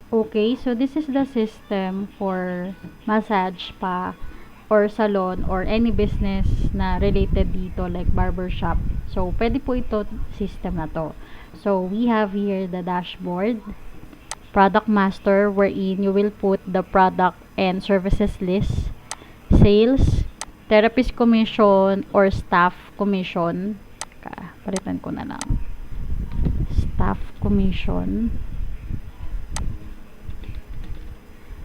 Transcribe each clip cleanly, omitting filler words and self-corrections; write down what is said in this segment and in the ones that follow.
Okay, so this is the system for massage spa or salon or any business na related dito like barbershop. So, pwede po ito system na to. So, we have here the dashboard, product master wherein you will put the product and services list, sales, therapist commission or staff commission. Palitan ko na lang. Staff commission.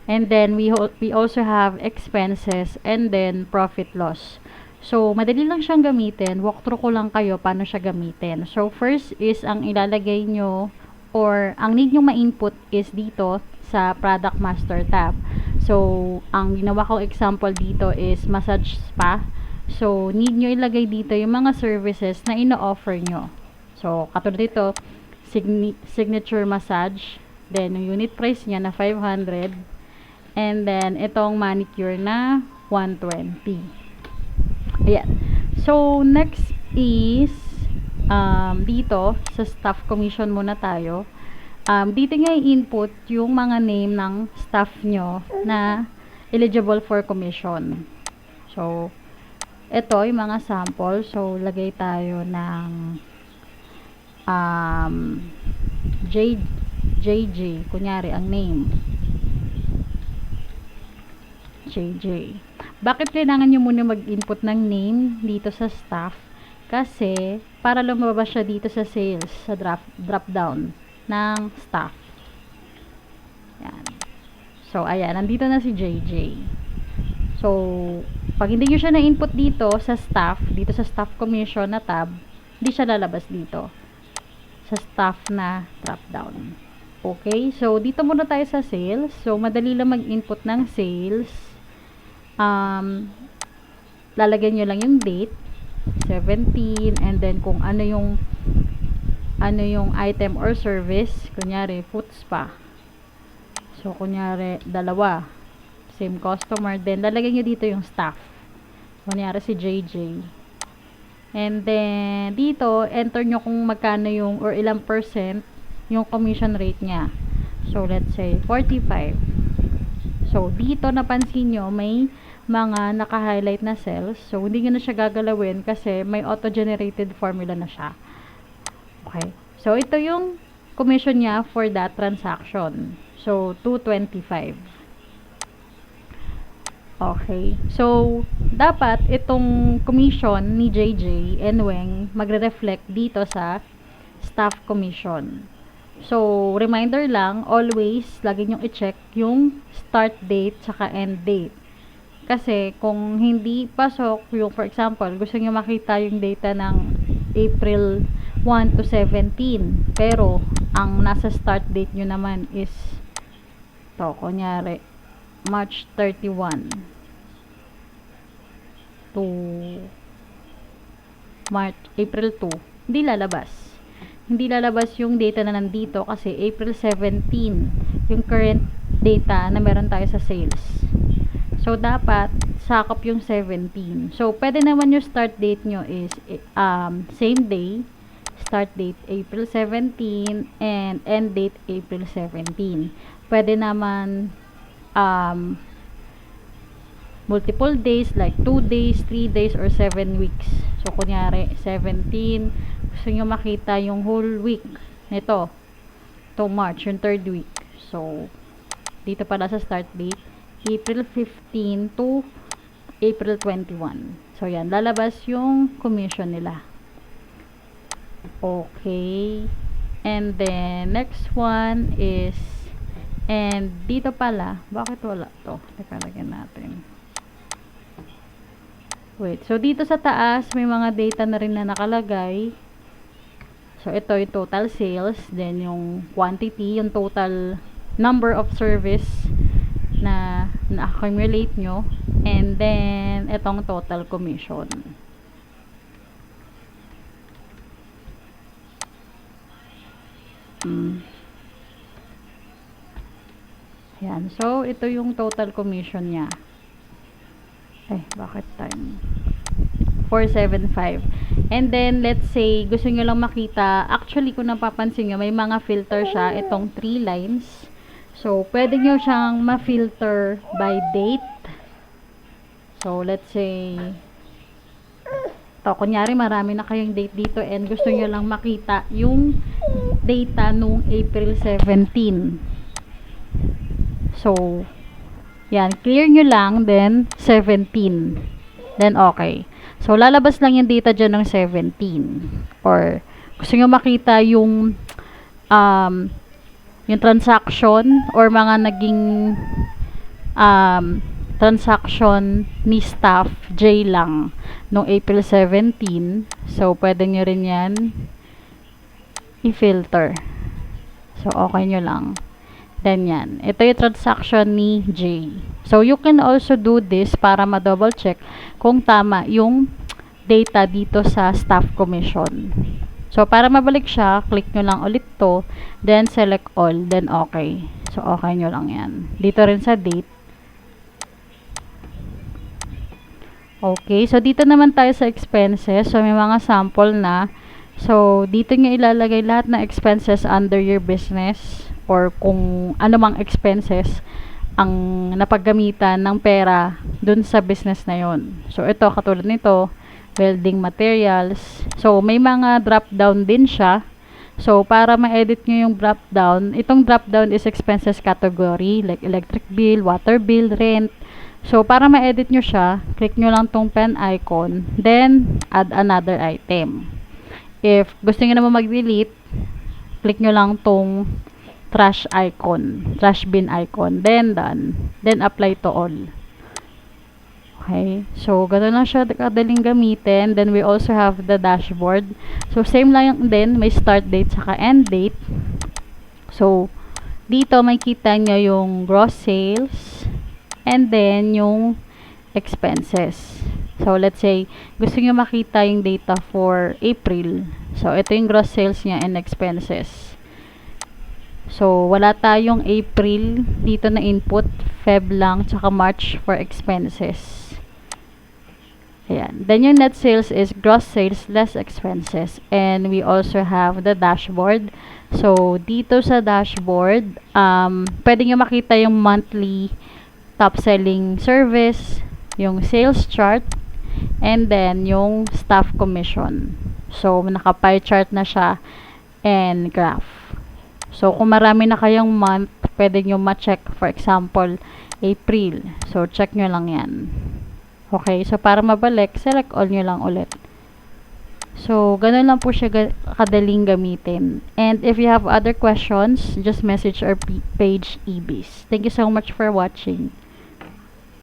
And then we also have expenses and then profit loss. So, madali lang siyang gamitin. Walkthrough ko lang kayo paano siya gamitin. So, first is ang ilalagay nyo or ang need nyo ma-input is dito sa product master tab. So, ang ginawa kong example dito is massage spa. So, need nyo ilagay dito yung mga services na ino-offer nyo. So, katulad dito, signature massage. Then, yung unit price niya na 500. And then, itong manicure na 120. Ayan. So, next is, dito, sa staff commission muna tayo. Dito nga i-input yung mga name ng staff nyo na eligible for commission. So, ito yung mga sample. So, lagay tayo ng JJ. Kunyari, ang name. JJ. Bakit kailangan nyo muna mag-input ng name dito sa staff? Kasi, para lumabas siya dito sa sales, sa drop down ng staff. Yan. So, ayan. Nandito na si JJ. So, pag hindi nyo siya na-input dito sa staff commission na tab, hindi siya lalabas dito. Sa staff na drop down. Okay? So, dito muna tayo sa sales. So, madali lang mag-input ng sales. Lalagyan nyo lang yung date 17 and then kung ano yung item or service, kunyari foot spa, so kunyari dalawa, same customer, then lalagyan nyo dito yung staff, kunyari si JJ, and then dito enter nyo kung magkano yung or ilang percent yung commission rate nya. So let's say 45. So, dito napansin nyo, may mga naka-highlight na cells. So, hindi nyo na siya gagalawin kasi may auto-generated formula na siya. Okay. So, ito yung commission niya for that transaction. So, 225. Okay. So, dapat itong commission ni JJ and Weng magre-reflect dito sa staff commission. So, reminder lang, always, lagi nyong i-check yung start date saka end date. Kasi, kung hindi pasok, yung for example, gusto nyo makita yung data ng April 1 to 17, pero, ang nasa start date nyo naman is, to, kunyari, March 31 to April 2, hindi lalabas. Hindi lalabas yung data na nandito kasi April 17 yung current data na meron tayo sa sales. So, dapat sakop yung 17. So, pwede naman yung start date nyo is same day, start date April 17 and end date April 17. Pwede naman multiple days like 2 days, 3 days, or 7 weeks. So, kunyari 17, gusto nyo makita yung whole week nito to March, yung 3rd week. So, dito pala sa start date, April 15 to April 21. So, yan. Lalabas yung commission nila. Okay. And then, next one is, and dito pala, bakit wala to? Teka, lagyan natin. Wait. So, dito sa taas, may mga data na rin na nakalagay. So, ito yung total sales, then yung quantity, yung total number of service na na-accumulate nyo, and then, itong total commission. Yan. So, ito yung total commission niya. Bakit time? 475. And then, let's say, gusto nyo lang makita, actually, kung napapansin nyo, may mga filter siya, itong 3 lines. So, pwede nyo siyang ma-filter by date. So, let's say, kunyari marami na kayong date dito and gusto nyo lang makita yung data nung April 17. So, yan, clear nyo lang, then 17. Then, okay. So, lalabas lang yung data dyan ng 17. Or, gusto nyo makita yung transaction or mga naging transaction ni staff J lang noong April 17. So, pwede nyo rin yan i-filter. So, okay nyo lang. Then yan. Ito yung transaction ni J. So, you can also do this para ma-double check kung tama yung data dito sa staff commission. So, para mabalik siya, click nyo lang ulit to, then select all, then okay. So, okay nyo lang yan. Dito rin sa date. Okay, so dito naman tayo sa expenses. So, may mga sample na. So, dito nyo ilalagay lahat ng expenses under your business or kung ano mang expenses ang napaggamitan ng pera dun sa business na yon. So, ito, katulad nito, welding materials. So, may mga drop down din siya. So, para ma-edit nyo yung drop down, itong drop down is expenses category like electric bill, water bill, rent. So, para ma-edit nyo siya, click nyo lang tong pen icon, then add another item. If gusto nyo naman mag-delete, click nyo lang tong trash icon, trash bin icon, then done. Then apply to all. Okay, so gano'n lang siya kadaling gamitin. Then we also have the dashboard. So same lang din, may start date saka end date. So dito may kita nyo yung gross sales and then yung expenses. So let's say gusto nyo makita yung data for April. So ito yung gross sales niya and expenses. So wala tayong April dito na input, Feb lang tsaka March for expenses. Ayan. Then yung net sales is gross sales less expenses. And we also have the dashboard. So, dito sa dashboard, pwede nyo makita yung monthly top selling service, yung sales chart, and then yung staff commission. So, naka-pie chart na siya and graph. So, kung marami na kayong month, pwede nyo ma-check. For example, April. So, check nyo lang yan. Okay, so para mabalik, select all nyo lang ulit. So, ganun lang po siya kadaling gamitin. And if you have other questions, just message our page EBIS. Thank you so much for watching.